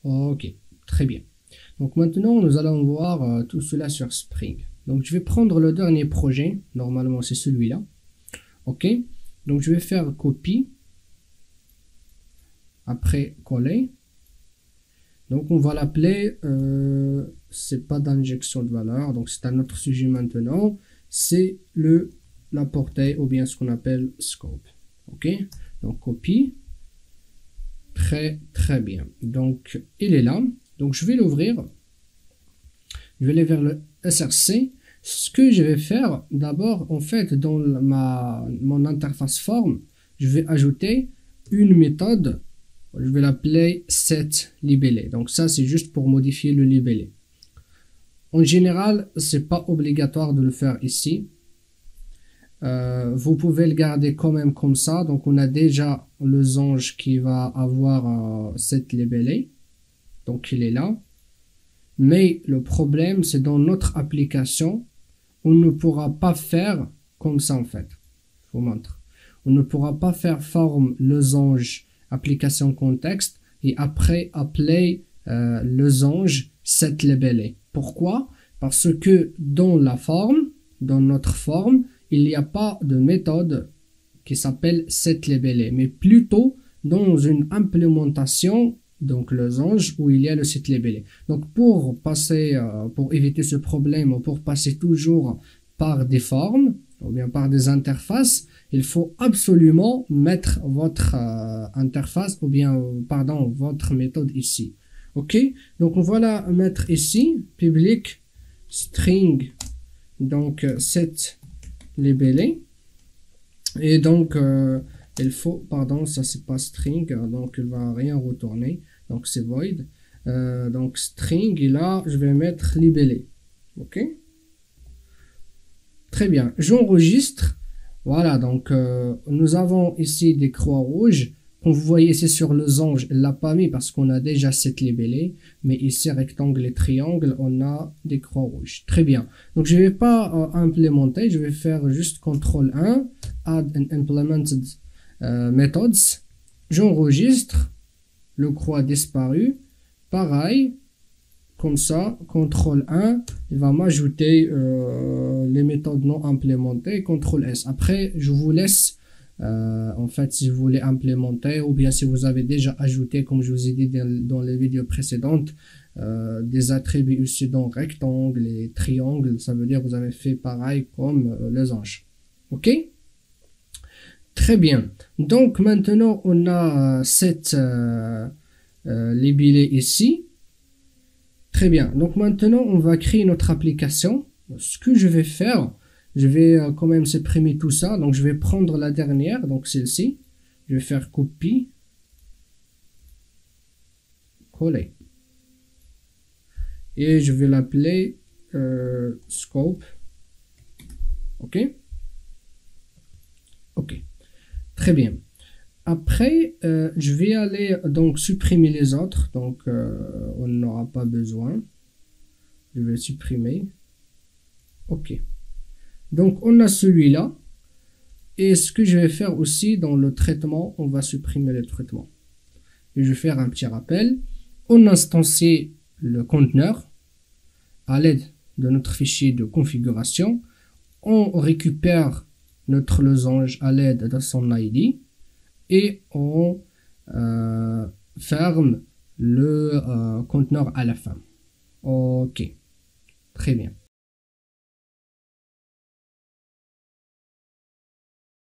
Ok, très bien. Donc maintenant, nous allons voir tout cela sur Spring. Donc je vais prendre le dernier projet. Normalement, c'est celui-là. Ok. Donc je vais faire copie. Après coller. Donc on va l'appeler. C'est pas d'injection de valeur. Donc c'est un autre sujet maintenant. C'est la portée ou bien ce qu'on appelle scope. Ok. Donc copie. Très bien. Donc il est là. Donc je vais l'ouvrir. Je vais aller vers le SRC. Ce que je vais faire d'abord, en fait, dans mon interface form, je vais ajouter une méthode. Je vais l'appeler setLibellé. Donc ça, c'est juste pour modifier le libellé. En général, c'est pas obligatoire de le faire ici. Vous pouvez le garder quand même comme ça. Donc on a déjà le losange qui va avoir setLibellé. Donc il est là. Mais le problème, c'est dans notre application, on ne pourra pas faire comme ça en fait. Je vous montre. On ne pourra pas faire forme losange application contexte et après appeler losange setLibellé. Pourquoi? Parce que dans la forme, dans notre forme, il n'y a pas de méthode qui s'appelle setLibellé, mais plutôt dans une implémentation, donc losange, où il y a le setLibellé. Donc pour passer, pour éviter ce problème, ou pour passer toujours par des formes, ou bien par des interfaces, il faut absolument mettre votre interface, ou bien, pardon, votre méthode ici. Ok? Donc on va la mettre ici, public string, donc setLibellé. Et donc, il faut, pardon, ça c'est pas string, donc il va rien retourner, donc c'est void. Donc string, et là, je vais mettre libellé. Ok? Très bien, j'enregistre. Voilà, donc nous avons ici des croix rouges. Comme vous voyez, c'est sur le losange, il l'a pas mis parce qu'on a déjà setLibellé. Mais ici, rectangle et triangle, on a des croix rouges. Très bien. Donc je vais pas implémenter, je vais faire juste CTRL 1, Add and Implemented Methods. J'enregistre, le croix disparu. Pareil, comme ça, CTRL 1, il va m'ajouter les méthodes non implémentées, CTRL S. Après, je vous laisse, en fait, si vous voulez implémenter, ou bien si vous avez déjà ajouté, comme je vous ai dit dans les vidéos précédentes, des attributs aussi dans rectangle et triangle, ça veut dire que vous avez fait pareil comme les anges. Ok? Très bien. Donc maintenant, on a cette libellé ici. Très bien. Donc maintenant, on va créer notre application. Ce que je vais faire, je vais quand même supprimer tout ça. Donc je vais prendre la dernière, donc celle-ci. Je vais faire copie, coller. Et je vais l'appeler scope. Ok? Ok. Très bien. Après, je vais aller donc supprimer les autres. Donc on n'aura pas besoin. Je vais supprimer. Ok. Donc on a celui-là. Et ce que je vais faire aussi dans le traitement, on va supprimer le traitement. Et je vais faire un petit rappel. On instancie le conteneur à l'aide de notre fichier de configuration. On récupère notre losange à l'aide de son ID. Et on ferme le conteneur à la fin. Ok. Très bien.